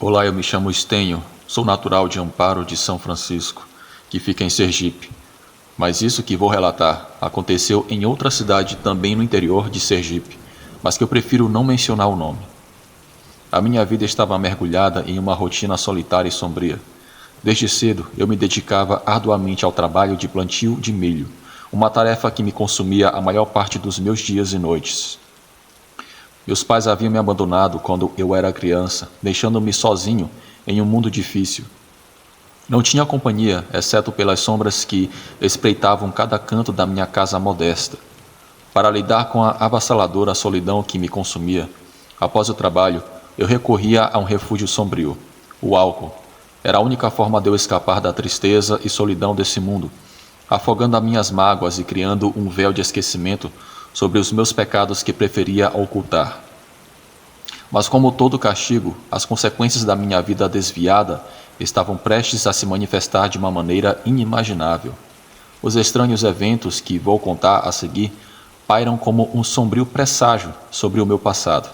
Olá, eu me chamo Estenho, sou natural de Amparo de São Francisco, que fica em Sergipe. Mas isso que vou relatar aconteceu em outra cidade também no interior de Sergipe, mas que eu prefiro não mencionar o nome. A minha vida estava mergulhada em uma rotina solitária e sombria. Desde cedo eu me dedicava arduamente ao trabalho de plantio de milho, uma tarefa que me consumia a maior parte dos meus dias e noites. Meus pais haviam me abandonado quando eu era criança, deixando-me sozinho em um mundo difícil. Não tinha companhia, exceto pelas sombras que espreitavam cada canto da minha casa modesta. Para lidar com a avassaladora solidão que me consumia, após o trabalho, eu recorria a um refúgio sombrio, o álcool. Era a única forma de eu escapar da tristeza e solidão desse mundo, afogando as minhas mágoas e criando um véu de esquecimento sobre os meus pecados que preferia ocultar. Mas como todo castigo, as consequências da minha vida desviada estavam prestes a se manifestar de uma maneira inimaginável. Os estranhos eventos que vou contar a seguir pairam como um sombrio presságio sobre o meu passado.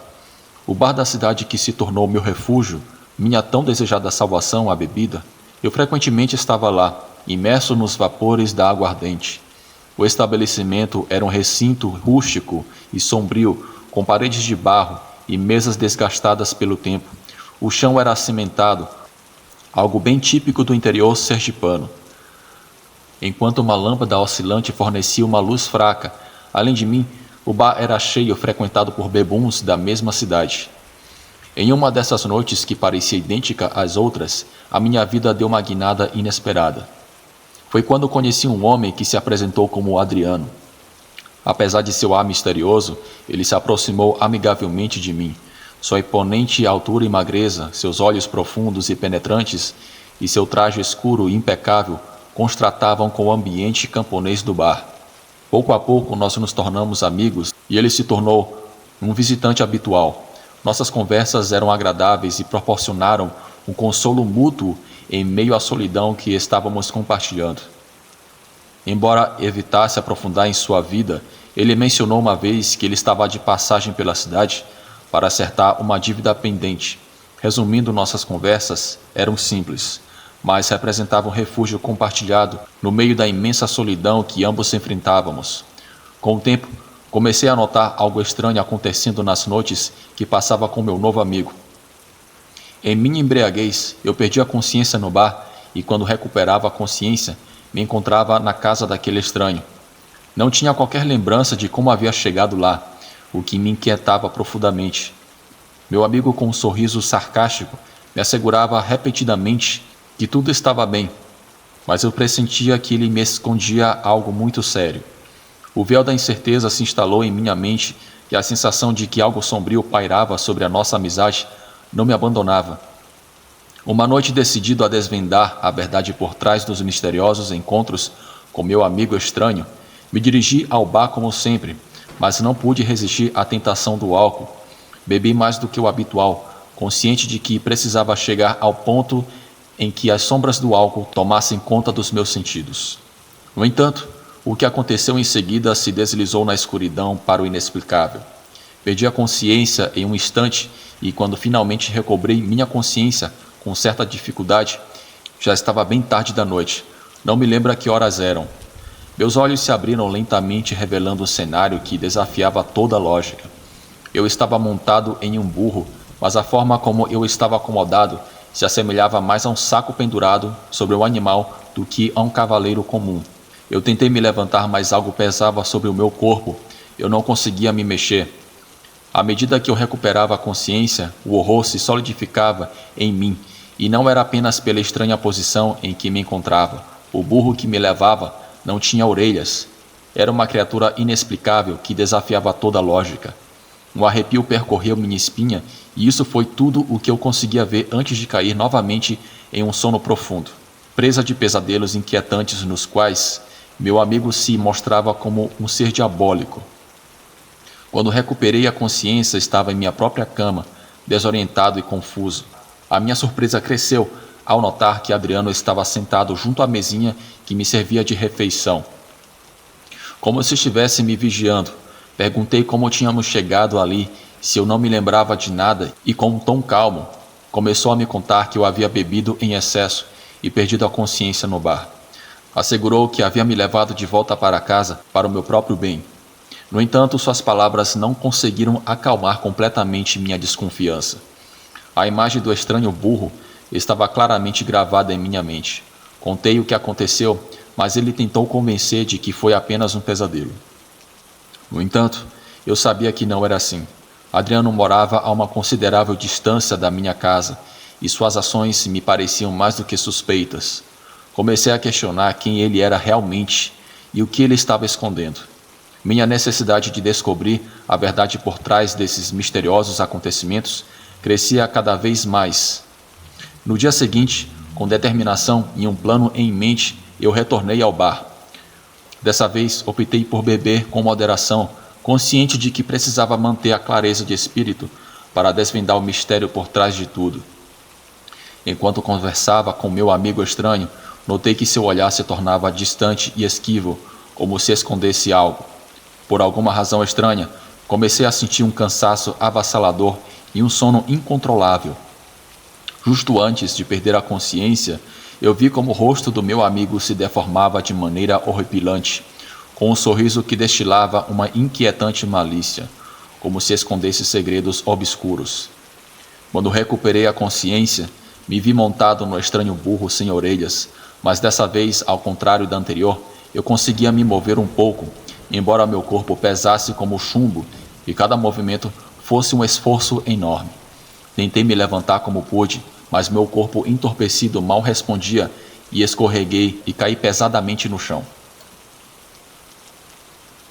O bar da cidade que se tornou meu refúgio, minha tão desejada salvação à bebida, eu frequentemente estava lá, imerso nos vapores da aguardente. O estabelecimento era um recinto rústico e sombrio, com paredes de barro e mesas desgastadas pelo tempo. O chão era cimentado, algo bem típico do interior sergipano. Enquanto uma lâmpada oscilante fornecia uma luz fraca, além de mim, o bar era cheio, frequentado por bebuns da mesma cidade. Em uma dessas noites que parecia idêntica às outras, a minha vida deu uma guinada inesperada. Foi quando conheci um homem que se apresentou como Adriano. Apesar de seu ar misterioso, ele se aproximou amigavelmente de mim. Sua imponente altura e magreza, seus olhos profundos e penetrantes e seu traje escuro e impecável contrastavam com o ambiente camponês do bar. Pouco a pouco nós nos tornamos amigos e ele se tornou um visitante habitual. Nossas conversas eram agradáveis e proporcionaram um consolo mútuo em meio à solidão que estávamos compartilhando. Embora evitasse aprofundar em sua vida, ele mencionou uma vez que ele estava de passagem pela cidade para acertar uma dívida pendente. Resumindo, nossas conversas eram simples, mas representavam um refúgio compartilhado no meio da imensa solidão que ambos enfrentávamos. Com o tempo, comecei a notar algo estranho acontecendo nas noites que passava com meu novo amigo. Em minha embriaguez, eu perdi a consciência no bar e, quando recuperava a consciência, me encontrava na casa daquele estranho. Não tinha qualquer lembrança de como havia chegado lá, o que me inquietava profundamente. Meu amigo, com um sorriso sarcástico, me assegurava repetidamente que tudo estava bem, mas eu pressentia que ele me escondia algo muito sério. O véu da incerteza se instalou em minha mente e a sensação de que algo sombrio pairava sobre a nossa amizade não me abandonava. Uma noite, decidido a desvendar a verdade por trás dos misteriosos encontros com meu amigo estranho, me dirigi ao bar como sempre, mas não pude resistir à tentação do álcool. Bebi mais do que o habitual, consciente de que precisava chegar ao ponto em que as sombras do álcool tomassem conta dos meus sentidos. No entanto, o que aconteceu em seguida se deslizou na escuridão para o inexplicável. Perdi a consciência em um instante e, quando finalmente recobrei minha consciência com certa dificuldade, já estava bem tarde da noite. Não me lembro a que horas eram. Meus olhos se abriram lentamente, revelando um cenário que desafiava toda a lógica. Eu estava montado em um burro, mas a forma como eu estava acomodado se assemelhava mais a um saco pendurado sobre o animal do que a um cavaleiro comum. Eu tentei me levantar, mas algo pesava sobre o meu corpo. Eu não conseguia me mexer. À medida que eu recuperava a consciência, o horror se solidificava em mim, e não era apenas pela estranha posição em que me encontrava. O burro que me levava não tinha orelhas. Era uma criatura inexplicável que desafiava toda a lógica. Um arrepio percorreu minha espinha, e isso foi tudo o que eu conseguia ver antes de cair novamente em um sono profundo, presa de pesadelos inquietantes nos quais meu amigo se mostrava como um ser diabólico. Quando recuperei a consciência, estava em minha própria cama, desorientado e confuso. A minha surpresa cresceu ao notar que Adriano estava sentado junto à mesinha que me servia de refeição. Como se estivesse me vigiando, perguntei como tínhamos chegado ali, se eu não me lembrava de nada, e com um tom calmo, começou a me contar que eu havia bebido em excesso e perdido a consciência no bar. Assegurou que havia me levado de volta para casa para o meu próprio bem. No entanto, suas palavras não conseguiram acalmar completamente minha desconfiança. A imagem do estranho burro estava claramente gravada em minha mente. Contei o que aconteceu, mas ele tentou convencer de que foi apenas um pesadelo. No entanto, eu sabia que não era assim. Adriano morava a uma considerável distância da minha casa e suas ações me pareciam mais do que suspeitas. Comecei a questionar quem ele era realmente e o que ele estava escondendo. Minha necessidade de descobrir a verdade por trás desses misteriosos acontecimentos crescia cada vez mais. No dia seguinte, com determinação e um plano em mente, eu retornei ao bar. Dessa vez, optei por beber com moderação, consciente de que precisava manter a clareza de espírito para desvendar o mistério por trás de tudo. Enquanto conversava com meu amigo estranho, notei que seu olhar se tornava distante e esquivo, como se escondesse algo. Por alguma razão estranha, comecei a sentir um cansaço avassalador e um sono incontrolável. Justo antes de perder a consciência, eu vi como o rosto do meu amigo se deformava de maneira horripilante, com um sorriso que destilava uma inquietante malícia, como se escondesse segredos obscuros. Quando recuperei a consciência, me vi montado no estranho burro sem orelhas, mas dessa vez, ao contrário da anterior, eu conseguia me mover um pouco, embora meu corpo pesasse como chumbo e cada movimento fosse um esforço enorme. Tentei me levantar como pude, mas meu corpo entorpecido mal respondia e escorreguei e caí pesadamente no chão.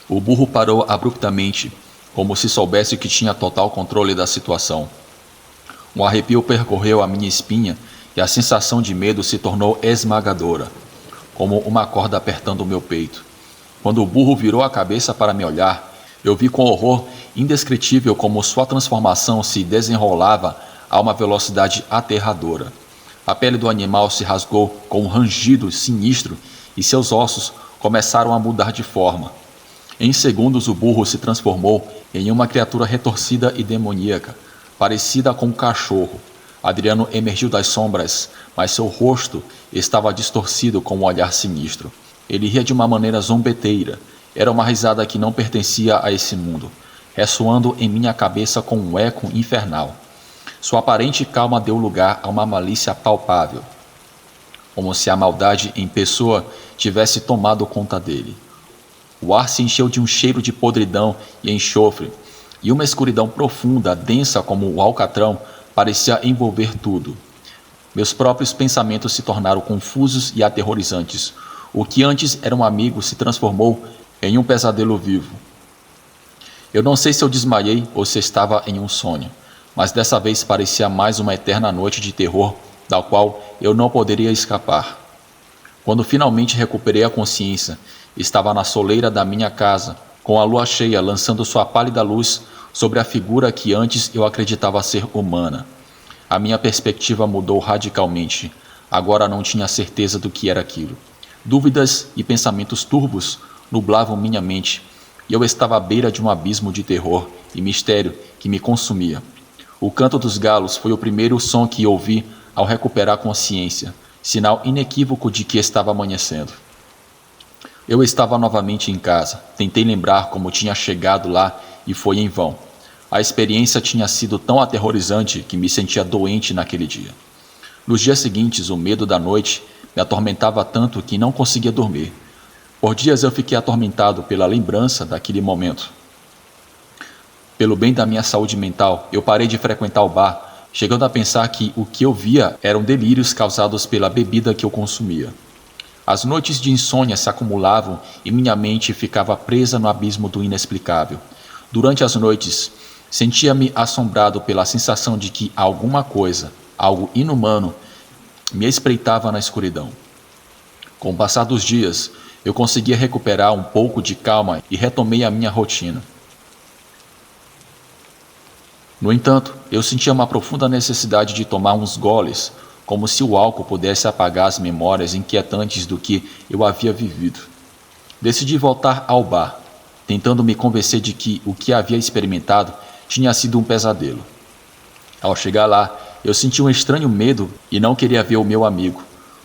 O burro parou abruptamente, como se soubesse que tinha total controle da situação. Um arrepio percorreu a minha espinha e a sensação de medo se tornou esmagadora, como uma corda apertando o meu peito. Quando o burro virou a cabeça para me olhar, eu vi com horror indescritível como sua transformação se desenrolava a uma velocidade aterradora. A pele do animal se rasgou com um rangido sinistro e seus ossos começaram a mudar de forma. Em segundos, o burro se transformou em uma criatura retorcida e demoníaca, parecida com um cachorro. Adriano emergiu das sombras, mas seu rosto estava distorcido com um olhar sinistro. Ele ria de uma maneira zombeteira. Era uma risada que não pertencia a esse mundo, ressoando em minha cabeça com um eco infernal. Sua aparente calma deu lugar a uma malícia palpável, como se a maldade em pessoa tivesse tomado conta dele. O ar se encheu de um cheiro de podridão e enxofre, e uma escuridão profunda, densa como o alcatrão, parecia envolver tudo. Meus próprios pensamentos se tornaram confusos e aterrorizantes. O que antes era um amigo se transformou em um pesadelo vivo. Eu não sei se eu desmaiei ou se estava em um sonho, mas dessa vez parecia mais uma eterna noite de terror, da qual eu não poderia escapar. Quando finalmente recuperei a consciência, estava na soleira da minha casa, com a lua cheia lançando sua pálida luz sobre a figura que antes eu acreditava ser humana. A minha perspectiva mudou radicalmente. Agora não tinha certeza do que era aquilo. Dúvidas e pensamentos turvos nublavam minha mente, e eu estava à beira de um abismo de terror e mistério que me consumia. O canto dos galos foi o primeiro som que ouvi ao recuperar a consciência, sinal inequívoco de que estava amanhecendo. Eu estava novamente em casa. Tentei lembrar como tinha chegado lá e foi em vão. A experiência tinha sido tão aterrorizante que me sentia doente naquele dia. Nos dias seguintes, o medo da noite me atormentava tanto que não conseguia dormir. Por dias eu fiquei atormentado pela lembrança daquele momento. Pelo bem da minha saúde mental, eu parei de frequentar o bar, chegando a pensar que o que eu via eram delírios causados pela bebida que eu consumia. As noites de insônia se acumulavam e minha mente ficava presa no abismo do inexplicável. Durante as noites, sentia-me assombrado pela sensação de que alguma coisa, algo inumano, me espreitava na escuridão. Com o passar dos dias, eu conseguia recuperar um pouco de calma e retomei a minha rotina. No entanto, eu sentia uma profunda necessidade de tomar uns goles, como se o álcool pudesse apagar as memórias inquietantes do que eu havia vivido. Decidi voltar ao bar, tentando me convencer de que o que havia experimentado tinha sido um pesadelo. Ao chegar lá, Eu senti um estranho medo e não queria ver o meu amigo.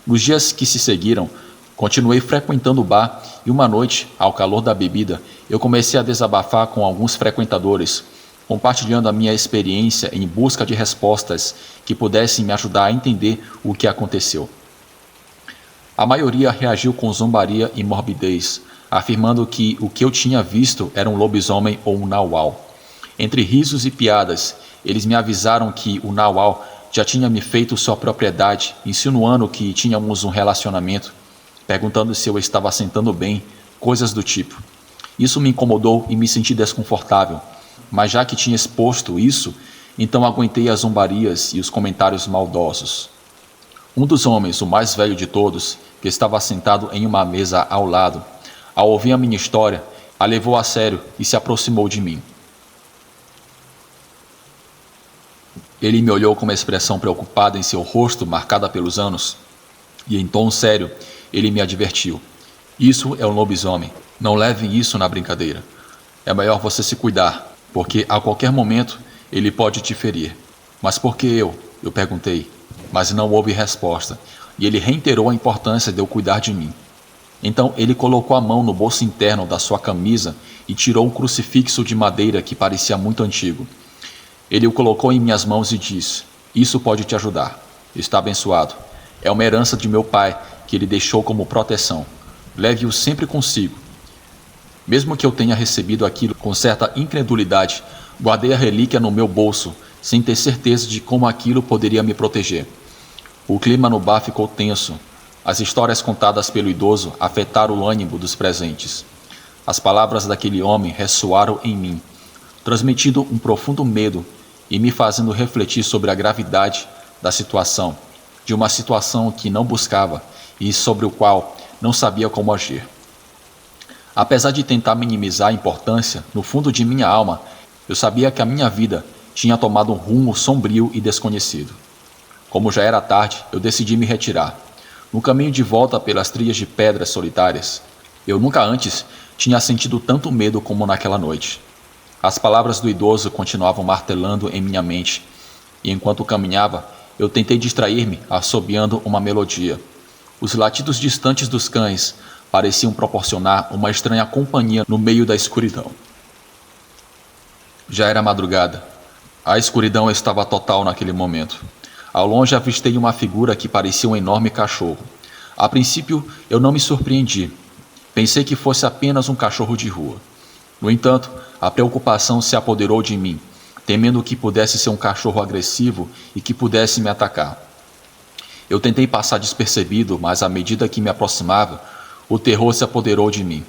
Nos dias que se seguiram, continuei frequentando o bar e uma noite, ao calor da bebida, eu comecei a desabafar com alguns frequentadores, compartilhando a minha experiência em busca de respostas que pudessem me ajudar a entender o que aconteceu. A maioria reagiu com zombaria e morbidez, afirmando que o que eu tinha visto era um lobisomem ou um nauau. Entre risos e piadas, eles me avisaram que o nauau já tinha me feito sua propriedade, insinuando que tínhamos um relacionamento, perguntando se eu estava sentando bem, coisas do tipo. Isso me incomodou e me senti desconfortável, mas já que tinha exposto isso, então aguentei as zombarias e os comentários maldosos. Um dos homens, o mais velho de todos, que estava sentado em uma mesa ao lado, ao ouvir a minha história, a levou a sério e se aproximou de mim. Ele me olhou com uma expressão preocupada em seu rosto, marcada pelos anos, e em tom sério, ele me advertiu. Isso é um lobisomem. Não leve isso na brincadeira. É melhor você se cuidar, porque a qualquer momento ele pode te ferir. Mas por que eu? Eu perguntei, mas não houve resposta, e ele reiterou a importância de eu cuidar de mim. Então ele colocou a mão no bolso interno da sua camisa e tirou um crucifixo de madeira que parecia muito antigo. Ele o colocou em minhas mãos e disse, isso pode te ajudar. Está abençoado. É uma herança de meu pai que ele deixou como proteção. Leve-o sempre consigo. Mesmo que eu tenha recebido aquilo com certa incredulidade, guardei a relíquia no meu bolso, sem ter certeza de como aquilo poderia me proteger. O clima no bar ficou tenso. As histórias contadas pelo idoso afetaram o ânimo dos presentes. As palavras daquele homem ressoaram em mim, transmitindo um profundo medo e me fazendo refletir sobre a gravidade da situação, de uma situação que não buscava e sobre o qual não sabia como agir. Apesar de tentar minimizar a importância, no fundo de minha alma, eu sabia que a minha vida tinha tomado um rumo sombrio e desconhecido. Como já era tarde, eu decidi me retirar. No caminho de volta pelas trilhas de pedras solitárias, eu nunca antes tinha sentido tanto medo como naquela noite. As palavras do idoso continuavam martelando em minha mente, e enquanto caminhava, eu tentei distrair-me assobiando uma melodia. Os latidos distantes dos cães pareciam proporcionar uma estranha companhia no meio da escuridão. Já era madrugada. A escuridão estava total naquele momento. Ao longe avistei uma figura que parecia um enorme cachorro. A princípio, eu não me surpreendi. Pensei que fosse apenas um cachorro de rua. No entanto, a preocupação se apoderou de mim, temendo que pudesse ser um cachorro agressivo e que pudesse me atacar. Eu tentei passar despercebido, mas à medida que me aproximava, o terror se apoderou de mim.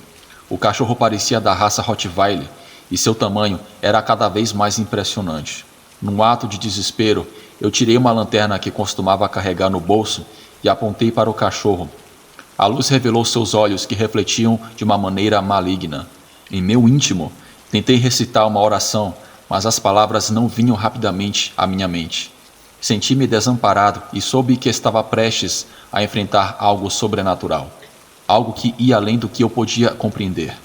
O cachorro parecia da raça Rottweiler e seu tamanho era cada vez mais impressionante. Num ato de desespero, eu tirei uma lanterna que costumava carregar no bolso e apontei para o cachorro. A luz revelou seus olhos que refletiam de uma maneira maligna. Em meu íntimo, tentei recitar uma oração, mas as palavras não vinham rapidamente à minha mente. Senti-me desamparado e soube que estava prestes a enfrentar algo sobrenatural, algo que ia além do que eu podia compreender.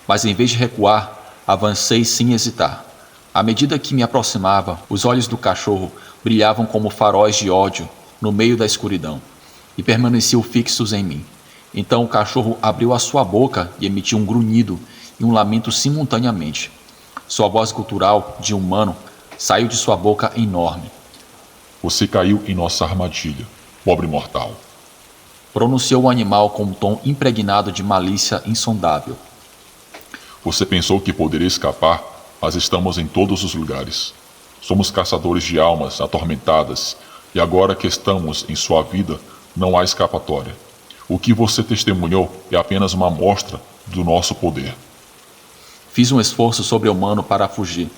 Mas em vez de recuar, avancei sem hesitar. À medida que me aproximava, os olhos do cachorro brilhavam como faróis de ódio no meio da escuridão e permaneciam fixos em mim. Então o cachorro abriu a sua boca e emitiu um grunhido e um lamento simultaneamente. Sua voz gutural, de humano, saiu de sua boca enorme. Você caiu em nossa armadilha, pobre mortal. Pronunciou o animal com um tom impregnado de malícia insondável. Você pensou que poderia escapar, mas estamos em todos os lugares. Somos caçadores de almas atormentadas, e agora que estamos em sua vida, não há escapatória. O que você testemunhou é apenas uma amostra do nosso poder. Fiz um esforço sobre-humano para fugir.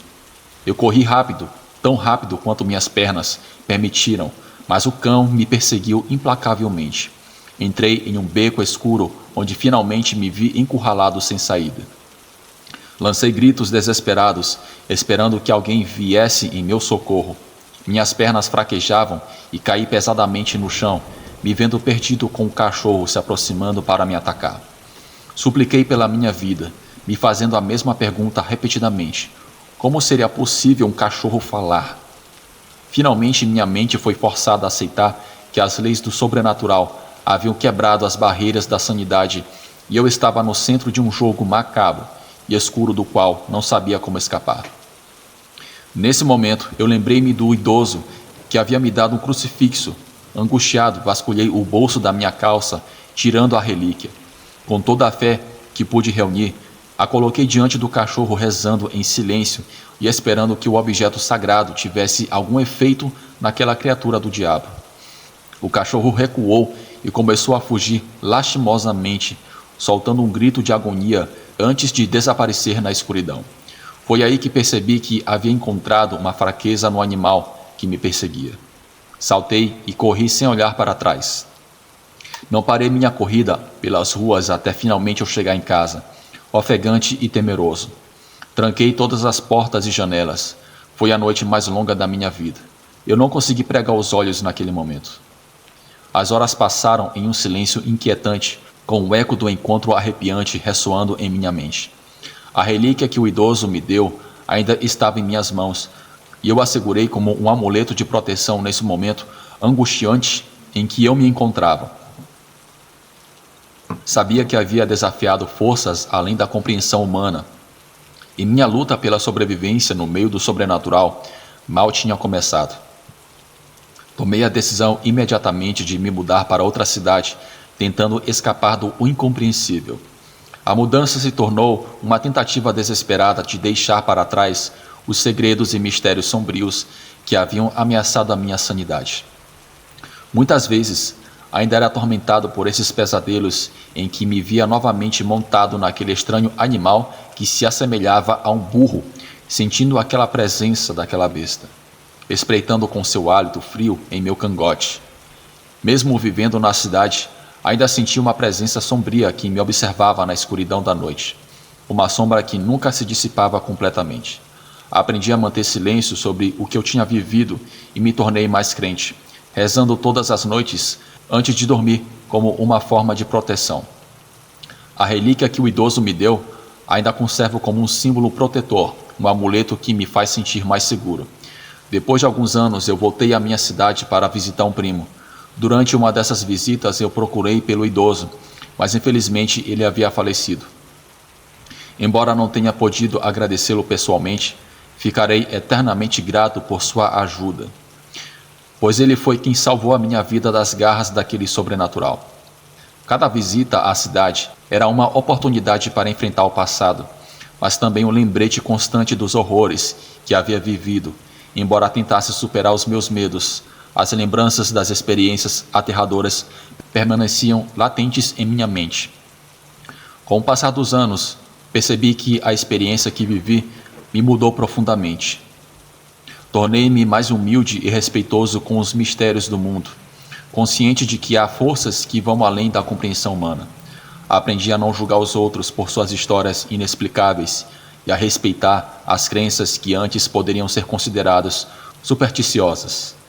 Eu corri rápido, tão rápido quanto minhas pernas permitiram, mas o cão me perseguiu implacavelmente. Entrei em um beco escuro, onde finalmente me vi encurralado sem saída. Lancei gritos desesperados, esperando que alguém viesse em meu socorro. Minhas pernas fraquejavam e caí pesadamente no chão, me vendo perdido com o cachorro se aproximando para me atacar. Supliquei pela minha vida, me fazendo a mesma pergunta repetidamente. Como seria possível um cachorro falar? Finalmente minha mente foi forçada a aceitar que as leis do sobrenatural haviam quebrado as barreiras da sanidade e eu estava no centro de um jogo macabro e escuro do qual não sabia como escapar. Nesse momento, eu lembrei-me do idoso que havia me dado um crucifixo. Angustiado, vasculhei o bolso da minha calça, tirando a relíquia. Com toda a fé que pude reunir, a coloquei diante do cachorro rezando em silêncio e esperando que o objeto sagrado tivesse algum efeito naquela criatura do diabo. O cachorro recuou e começou a fugir lastimosamente, soltando um grito de agonia antes de desaparecer na escuridão. Foi aí que percebi que havia encontrado uma fraqueza no animal que me perseguia. Saltei e corri sem olhar para trás. Não parei minha corrida pelas ruas até finalmente eu chegar em casa, ofegante e temeroso. Tranquei todas as portas e janelas. Foi a noite mais longa da minha vida. Eu não consegui pregar os olhos naquele momento. As horas passaram em um silêncio inquietante, com o eco do encontro arrepiante ressoando em minha mente. A relíquia que o idoso me deu ainda estava em minhas mãos, e eu a segurei como um amuleto de proteção nesse momento angustiante em que eu me encontrava. Sabia que havia desafiado forças além da compreensão humana, e minha luta pela sobrevivência no meio do sobrenatural mal tinha começado. Tomei a decisão imediatamente de me mudar para outra cidade, tentando escapar do incompreensível. A mudança se tornou uma tentativa desesperada de deixar para trás os segredos e mistérios sombrios que haviam ameaçado a minha sanidade. Muitas vezes, ainda era atormentado por esses pesadelos em que me via novamente montado naquele estranho animal que se assemelhava a um burro, sentindo aquela presença daquela besta, espreitando com seu hálito frio em meu cangote. Mesmo vivendo na cidade, ainda sentia uma presença sombria que me observava na escuridão da noite, uma sombra que nunca se dissipava completamente. Aprendi a manter silêncio sobre o que eu tinha vivido e me tornei mais crente, rezando todas as noites antes de dormir como uma forma de proteção. A relíquia que o idoso me deu ainda conservo como um símbolo protetor, um amuleto que me faz sentir mais seguro. Depois de alguns anos, eu voltei à minha cidade para visitar um primo. Durante uma dessas visitas, eu procurei pelo idoso, mas infelizmente ele havia falecido. Embora não tenha podido agradecê-lo pessoalmente, ficarei eternamente grato por sua ajuda, pois ele foi quem salvou a minha vida das garras daquele sobrenatural. Cada visita à cidade era uma oportunidade para enfrentar o passado, mas também um lembrete constante dos horrores que havia vivido. Embora tentasse superar os meus medos, as lembranças das experiências aterradoras permaneciam latentes em minha mente. Com o passar dos anos, percebi que a experiência que vivi me mudou profundamente. Tornei-me mais humilde e respeitoso com os mistérios do mundo, consciente de que há forças que vão além da compreensão humana. Aprendi a não julgar os outros por suas histórias inexplicáveis e a respeitar as crenças que antes poderiam ser consideradas supersticiosas.